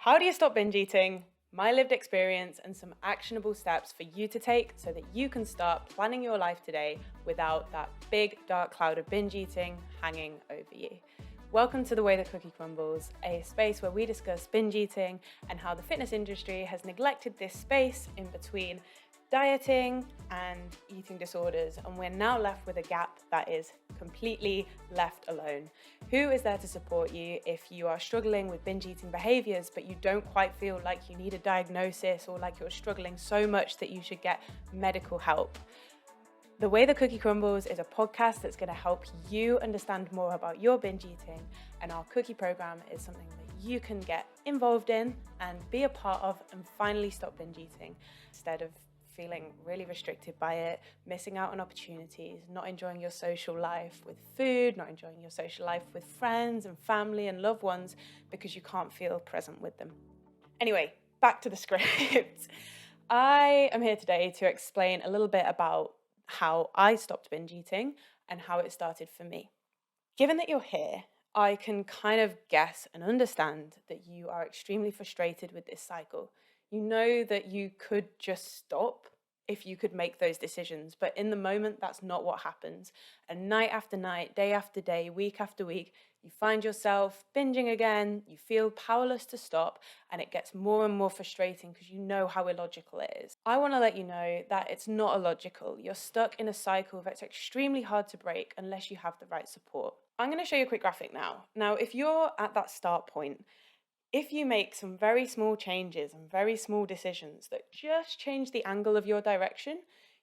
How do you stop binge eating? My lived experience and some actionable steps for you to take so that you can start planning your life today without that big dark cloud of binge eating hanging over you. Welcome to The Way the Cookie Crumbles, a space where we discuss binge eating and how the fitness industry has neglected this space in between dieting and eating disorders, and we're now left with a gap that is completely left alone. Who is there to support you if you are struggling with binge eating behaviors but you don't quite feel like you need a diagnosis or like you're struggling so much that you should get medical help? The Way the Cookie Crumbles is a podcast that's going to help you understand more about your binge eating, and our cookie program is something that you can get involved in and be a part of and finally stop binge eating instead of feeling really restricted by it, missing out on opportunities, not enjoying your social life with food, not enjoying your social life with friends and family and loved ones because you can't feel present with them. Anyway, back to the script. I am here today to explain a little bit about how I stopped binge eating and how it started for me. Given that you're here, I can kind of guess and understand that you are extremely frustrated with this cycle. You know that you could just stop if you could make those decisions, but in the moment, that's not what happens. And night after night, day after day, week after week, you find yourself binging again, you feel powerless to stop, and it gets more and more frustrating because you know how illogical it is. I want to let you know that it's not illogical. You're stuck in a cycle that's extremely hard to break unless you have the right support. I'm going to show you a quick graphic now. Now, if you're at that start point, if you make some very small changes and very small decisions that just change the angle of your direction,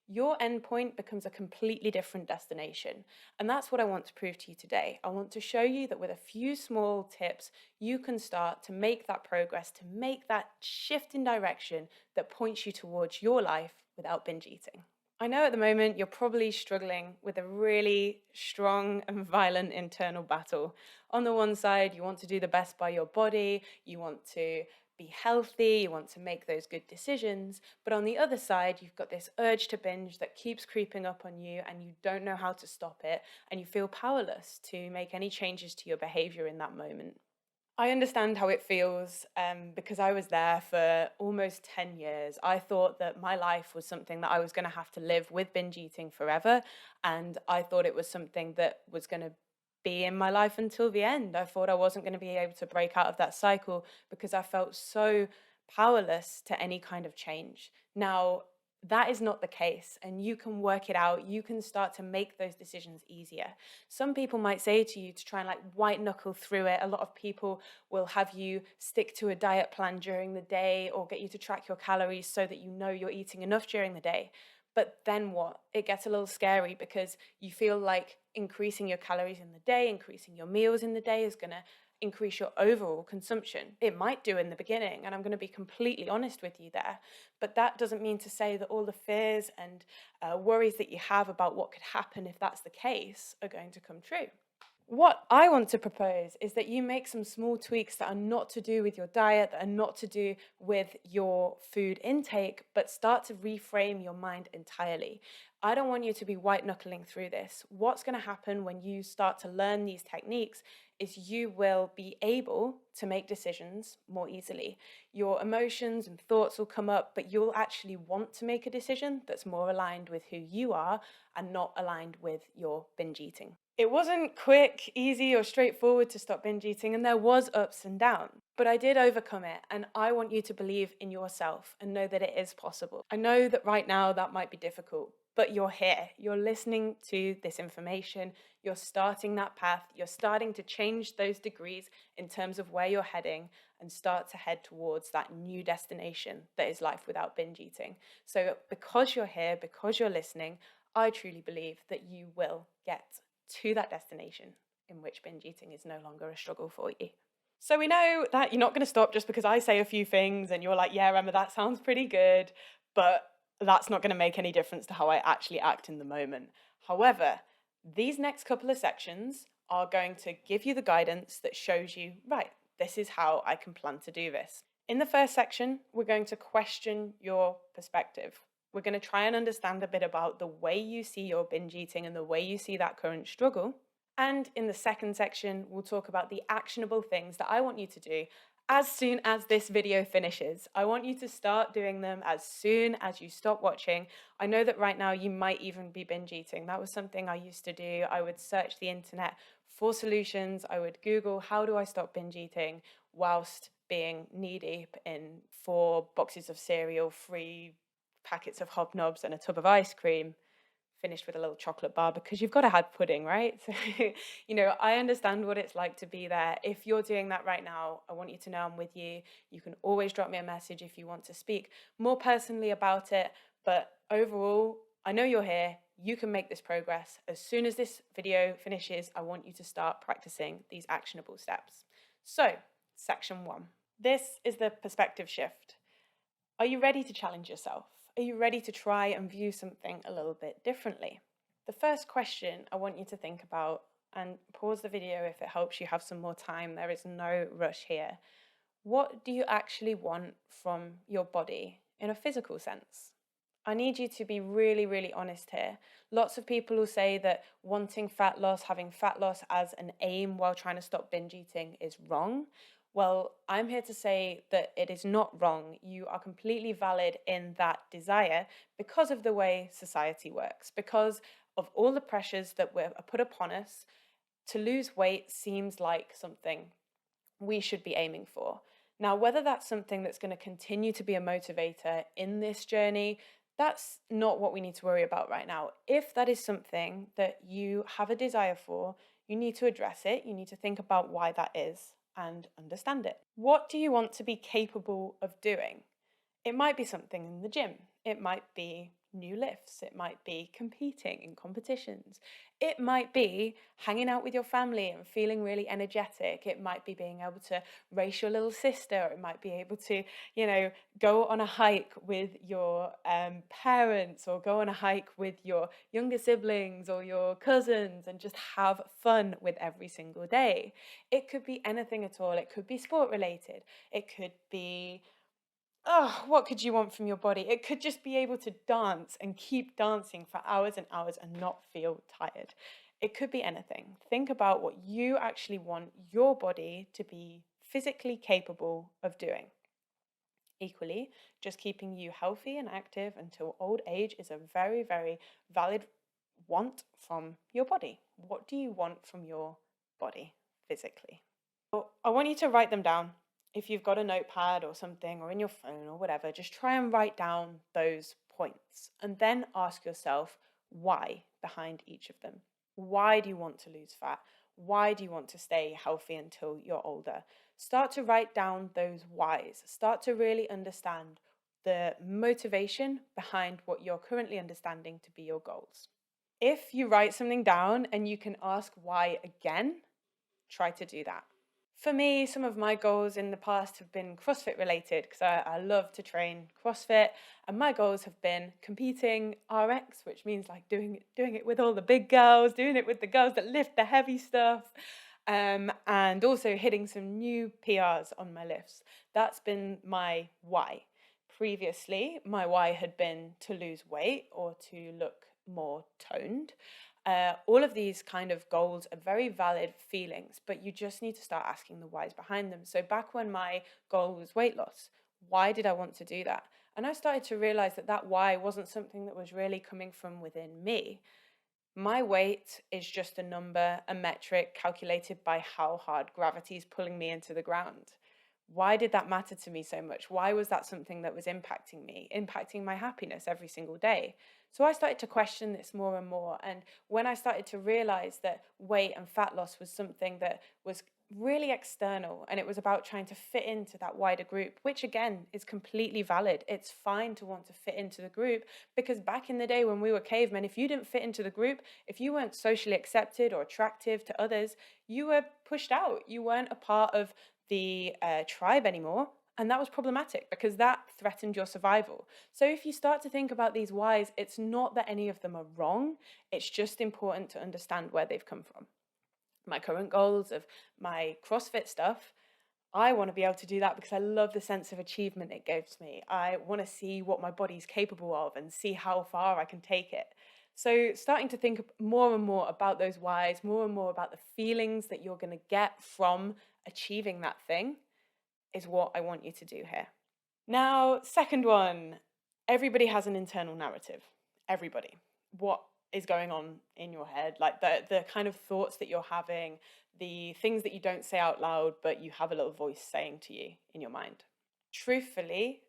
your endpoint becomes a completely different destination. And that's what I want to prove to you today. I want to show you that with a few small tips, you can start to make that progress, to make that shift in direction that points you towards your life without binge eating. I know at the moment you're probably struggling with a really strong and violent internal battle. On the one side, you want to do the best by your body, you want to be healthy, you want to make those good decisions, but on the other side, you've got this urge to binge that keeps creeping up on you and you don't know how to stop it, and you feel powerless to make any changes to your behavior in that moment. I understand how it feels because I was there for almost 10 years. I thought that my life was something that I was going to have to live with binge eating forever. And I thought it was something that was going to be in my life until the end. I thought I wasn't going to be able to break out of that cycle because I felt so powerless to any kind of change. Now, that is not the case, and you can work it out. You can start to make those decisions easier. Some people might say to you to try and white knuckle through it. A lot of people will have you stick to a diet plan during the day or get you to track your calories so that you know you're eating enough during the day. But then what? It gets a little scary because you feel like increasing your calories in the day, increasing your meals in the day is going to increase your overall consumption. It might do in the beginning, and I'm going to be completely honest with you there, but that doesn't mean to say that all the fears and worries that you have about what could happen if that's the case are going to come true. What I want to propose is that you make some small tweaks that are not to do with your diet, that are not to do with your food intake, but start to reframe your mind entirely. I don't want you to be white knuckling through this. What's going to happen when you start to learn these techniques is you will be able to make decisions more easily. Your emotions and thoughts will come up, but you'll actually want to make a decision that's more aligned with who you are and not aligned with your binge eating. It wasn't quick, easy, or straightforward to stop binge eating, and there was ups and downs. But I did overcome it, and I want you to believe in yourself and know that it is possible. I know that right now that might be difficult, but you're here. You're listening to this information. You're starting that path. You're starting to change those degrees in terms of where you're heading and start to head towards that new destination that is life without binge eating. So because you're here, because you're listening, I truly believe that you will get to that destination in which binge eating is no longer a struggle for you. So we know that you're not going to stop just because I say a few things and you're like, yeah, Emma, that sounds pretty good, but that's not going to make any difference to how I actually act in the moment. However, these next couple of sections are going to give you the guidance that shows you, right, this is how I can plan to do this. In the first section, we're going to question your perspective. We're going to try and understand a bit about the way you see your binge eating and the way you see that current struggle. And in the second section, we'll talk about the actionable things that I want you to do As soon as this video finishes. I want you to start doing them as soon as you stop watching. I know that right now you might even be binge eating. That was something I used to do. I would search the internet for solutions. I would Google, how do I stop binge eating whilst being knee deep in 4 boxes of cereal, 3 packets of hobnobs, and a tub of ice cream, finished with a little chocolate bar, because you've got to have pudding, right? So, I understand what it's like to be there. If you're doing that right now, I want you to know I'm with you. You can always drop me a message if you want to speak more personally about it. But overall, I know you're here. You can make this progress. As soon as this video finishes, I want you to start practicing these actionable steps. So, section 1. This is the perspective shift. Are you ready to challenge yourself? Are you ready to try and view something a little bit differently? The first question I want you to think about, and pause the video if it helps you have some more time, there is no rush here. What do you actually want from your body in a physical sense? I need you to be really, really honest here. Lots of people will say that wanting fat loss, having fat loss as an aim while trying to stop binge eating is wrong. Well, I'm here to say that it is not wrong. You are completely valid in that desire because of the way society works, because of all the pressures that were put upon us. To lose weight seems like something we should be aiming for. Now, whether that's something that's going to continue to be a motivator in this journey, that's not what we need to worry about right now. If that is something that you have a desire for, you need to address it. You need to think about why that is and understand it. What do you want to be capable of doing? It might be something in the gym. It might be new lifts. It might be competing in competitions. It might be hanging out with your family and feeling really energetic. It might be being able to race your little sister. It might be able to, go on a hike with your parents, or go on a hike with your younger siblings or your cousins, and just have fun with every single day. It could be anything at all. It could be sport related. It could be, oh, what could you want from your body? It could just be able to dance and keep dancing for hours and hours and not feel tired. It could be anything. Think about what you actually want your body to be physically capable of doing. Equally, just keeping you healthy and active until old age is a very, very valid want from your body. What do you want from your body physically? Well, I want you to write them down. If you've got a notepad or something, or in your phone or whatever, just try and write down those points and then ask yourself why behind each of them. Why do you want to lose fat? Why do you want to stay healthy until you're older? Start to write down those whys. Start to really understand the motivation behind what you're currently understanding to be your goals. If you write something down and you can ask why again, try to do that. For me, some of my goals in the past have been CrossFit related, because I love to train CrossFit, and my goals have been competing RX, which means like doing it with all the big girls, doing it with the girls that lift the heavy stuff, and also hitting some new PRs on my lifts. That's been my why. Previously, my why had been to lose weight or to look more toned. All of these kind of goals are very valid feelings, but you just need to start asking the whys behind them. So back when my goal was weight loss, why did I want to do that? And I started to realize that why wasn't something that was really coming from within me. My weight is just a number, a metric calculated by how hard gravity is pulling me into the ground. Why did that matter to me so much? Why was that something that was impacting me, impacting my happiness every single day? So I started to question this more and more. And when I started to realize that weight and fat loss was something that was really external, and it was about trying to fit into that wider group, which again is completely valid. It's fine to want to fit into the group, because back in the day when we were cavemen, if you didn't fit into the group, if you weren't socially accepted or attractive to others, you were pushed out. You weren't a part of the tribe anymore. And that was problematic because that threatened your survival. So if you start to think about these whys, it's not that any of them are wrong. It's just important to understand where they've come from. My current goals of my CrossFit stuff, I want to be able to do that because I love the sense of achievement it gives me. I want to see what my body's capable of and see how far I can take it. So starting to think more and more about those whys, more and more about the feelings that you're going to get from achieving that thing, is what I want you to do here. Now, second one, everybody has an internal narrative. Everybody. What is going on in your head? Like the kind of thoughts that you're having, the things that you don't say out loud, but you have a little voice saying to you in your mind. Truthfully,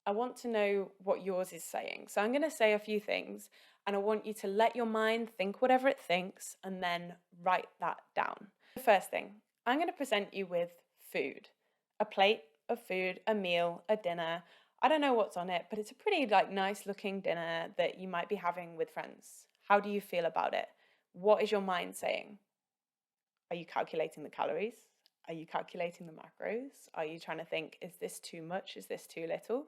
I want to know what yours is saying. So I'm going to say a few things, and I want you to let your mind think whatever it thinks and then write that down. The first thing, I'm going to present you with food, a plate of food, a meal, a dinner. I don't know what's on it, but it's a pretty nice looking dinner that you might be having with friends. How do you feel about it? What is your mind saying? Are you calculating the calories? Are you calculating the macros? Are you trying to think, is this too much? Is this too little?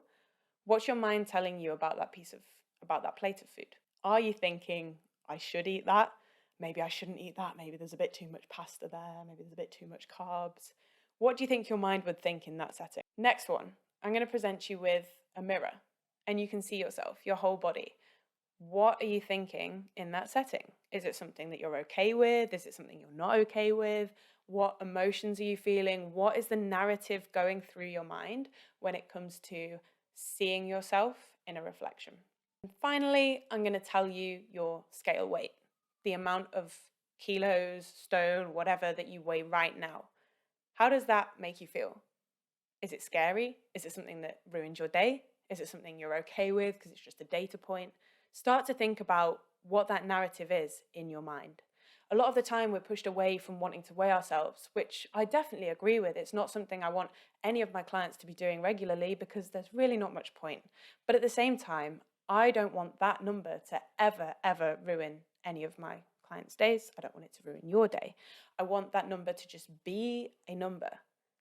What's your mind telling you about that plate of food? Are you thinking, I should eat that? Maybe I shouldn't eat that. Maybe there's a bit too much pasta there. Maybe there's a bit too much carbs. What do you think your mind would think in that setting? Next one, I'm going to present you with a mirror, and you can see yourself, your whole body. What are you thinking in that setting? Is it something that you're okay with? Is it something you're not okay with? What emotions are you feeling? What is the narrative going through your mind when it comes to seeing yourself in a reflection? And finally, I'm going to tell you your scale weight, the amount of kilos, stone, whatever that you weigh right now. How does that make you feel? Is it scary? Is it something that ruins your day? Is it something you're okay with because it's just a data point? Start to think about what that narrative is in your mind. A lot of the time we're pushed away from wanting to weigh ourselves, which I definitely agree with. It's not something I want any of my clients to be doing regularly because there's really not much point. But at the same time, I don't want that number to ever ruin any of my clients' days. I don't want it to ruin your day. I want that number to just be a number.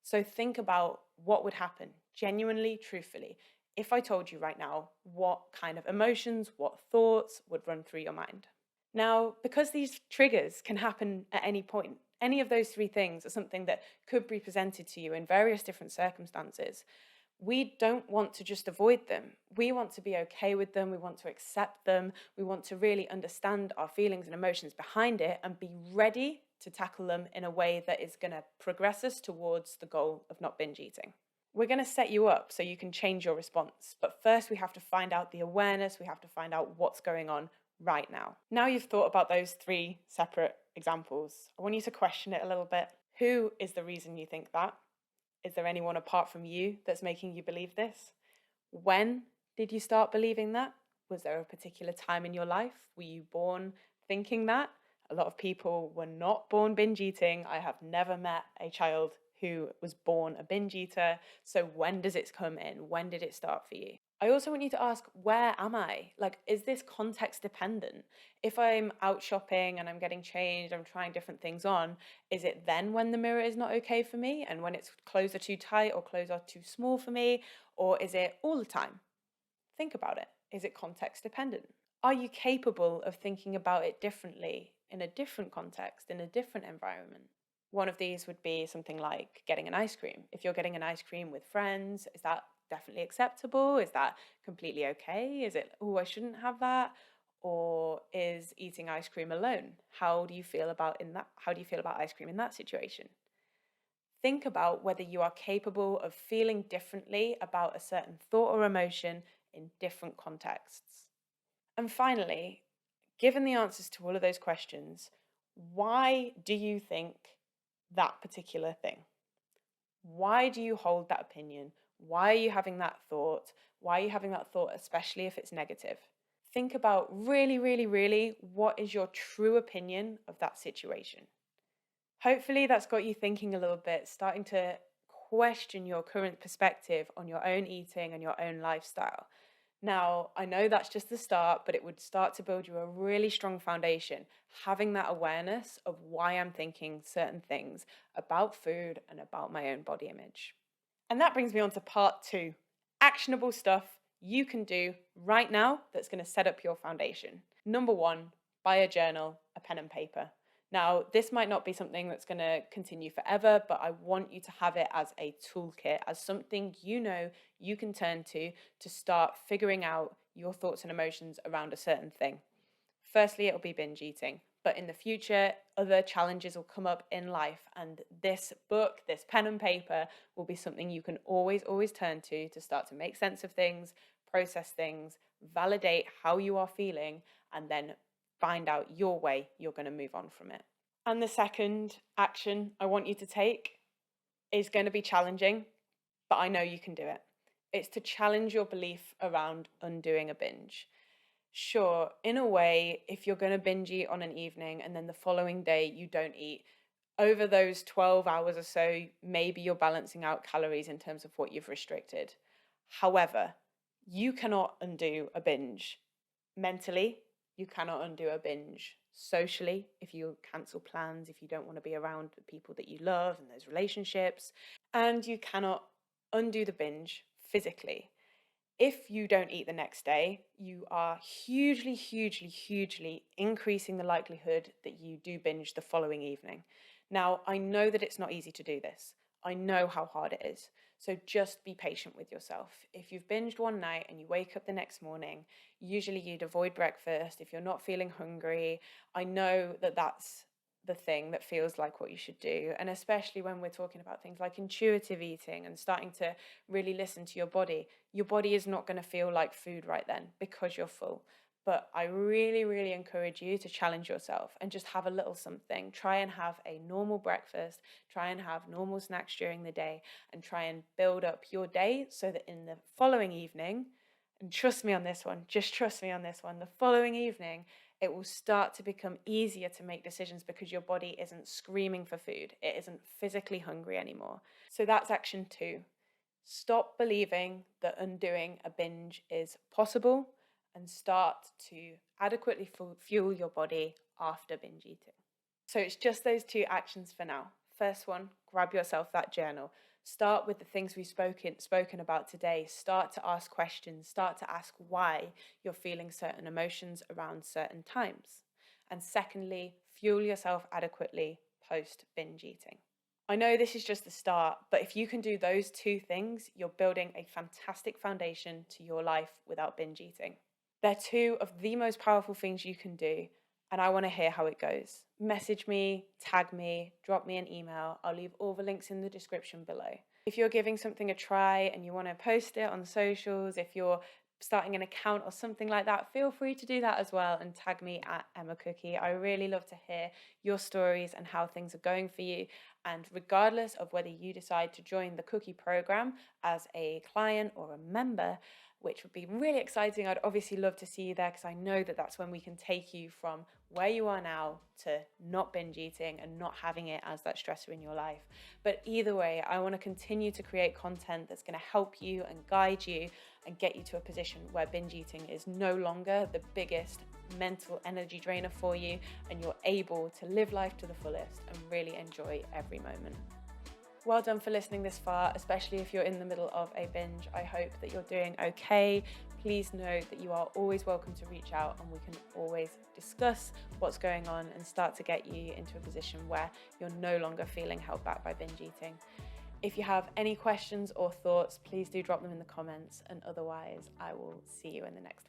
So think about what would happen, genuinely, truthfully, if I told you right now what kind of emotions, what thoughts would run through your mind. Now, because these triggers can happen at any point, any of those three things are something that could be presented to you in various different circumstances. We don't want to just avoid them. We want to be okay with them. We want to accept them. We want to really understand our feelings and emotions behind it and be ready to tackle them in a way that is going to progress us towards the goal of not binge eating. We're going to set you up so you can change your response. But first, we have to find out the awareness. We have to find out what's going on right now. Now you've thought about those three separate examples, I want you to question it a little bit. Who is the reason you think that? Is there anyone apart from you that's making you believe this? When did you start believing that? Was there a particular time in your life? Were you born thinking that? A lot of people were not born binge eating. I have never met a child who was born a binge eater. So when does it come in? When did it start for you? I also want you to ask, where am I? Is this context dependent? If I'm out shopping and I'm getting changed, I'm trying different things on, is it then when the mirror is not okay for me? And when its clothes are too tight or clothes are too small for me? Or is it all the time? Think about it. Is it context dependent? Are you capable of thinking about it differently in a different context, in a different environment? One of these would be something like getting an ice cream. If you're getting an ice cream with friends, is that definitely acceptable? Is that completely okay? Is it, oh, I shouldn't have that? Or is eating ice cream alone? How do you feel about ice cream in that situation? Think about whether you are capable of feeling differently about a certain thought or emotion in different contexts. And finally, given the answers to all of those questions, why do you think that particular thing? Why do you hold that opinion? Why are you having that thought? Why are you having that thought, especially if it's negative? Think about really, what is your true opinion of that situation? Hopefully that's got you thinking a little bit, starting to question your current perspective on your own eating and your own lifestyle. Now, I know that's just the start, but it would start to build you a really strong foundation, having that awareness of why I'm thinking certain things about food and about my own body image. And that brings me on to part 2, actionable stuff you can do right now that's going to set up your foundation. Number 1, buy a journal, a pen and paper. Now, this might not be something that's going to continue forever, but I want you to have it as a toolkit, as something you can turn to start figuring out your thoughts and emotions around a certain thing. Firstly, it'll be binge eating. But in the future, other challenges will come up in life, and this book, this pen and paper, will be something you can always turn to start to make sense of things, process things, validate how you are feeling, and then find out your way you're going to move on from it. And the second action I want you to take is going to be challenging, but I know you can do it. It's to challenge your belief around undoing a binge. Sure, in a way, if you're going to binge eat on an evening and then the following day you don't eat, over those 12 hours or so, maybe you're balancing out calories in terms of what you've restricted. However, you cannot undo a binge. Mentally, you cannot undo a binge. Socially, if you cancel plans, if you don't want to be around the people that you love and those relationships, and you cannot undo the binge physically. If you don't eat the next day, you are hugely increasing the likelihood that you do binge the following evening. Now, I know that it's not easy to do this. I know how hard it is. So just be patient with yourself. If you've binged one night and you wake up the next morning, usually you'd avoid breakfast. If you're not feeling hungry, I know that that's the thing that feels like what you should do. And especially when we're talking about things like intuitive eating and starting to really listen to your body is not going to feel like food right then because you're full. But I really encourage you to challenge yourself and just have a little something. Try and have a normal breakfast, try and have normal snacks during the day, and try and build up your day so that in the following evening, and trust me on this one, just trust me on this one, the following evening, it will start to become easier to make decisions because your body isn't screaming for food. It isn't physically hungry anymore. So that's action 2. Stop believing that undoing a binge is possible and start to adequately fuel your body after binge eating. So it's just those 2 actions for now. First one, grab yourself that journal. Start with the things we've spoken about today. Start to ask questions. Start to ask why you're feeling certain emotions around certain times. And secondly, fuel yourself adequately post binge eating. I know this is just the start, but if you can do those 2 things, you're building a fantastic foundation to your life without binge eating. They're 2 of the most powerful things you can do, and I want to hear how it goes. Message me, tag me, drop me an email. I'll leave all the links in the description below. If you're giving something a try and you want to post it on socials, if you're starting an account or something like that, feel free to do that as well and tag me at Emma Cookie. I really love to hear your stories and how things are going for you. And regardless of whether you decide to join the Cookie program as a client or a member, which would be really exciting, I'd obviously love to see you there because I know that that's when we can take you from where you are now to not binge eating and not having it as that stressor in your life. But either way, I want to continue to create content that's going to help you and guide you and get you to a position where binge eating is no longer the biggest mental energy drainer for you and you're able to live life to the fullest and really enjoy every moment. Well done for listening this far, especially if you're in the middle of a binge. I hope that you're doing okay. Please know that you are always welcome to reach out and we can always discuss what's going on and start to get you into a position where you're no longer feeling held back by binge eating. If you have any questions or thoughts, please do drop them in the comments, and otherwise I will see you in the next one.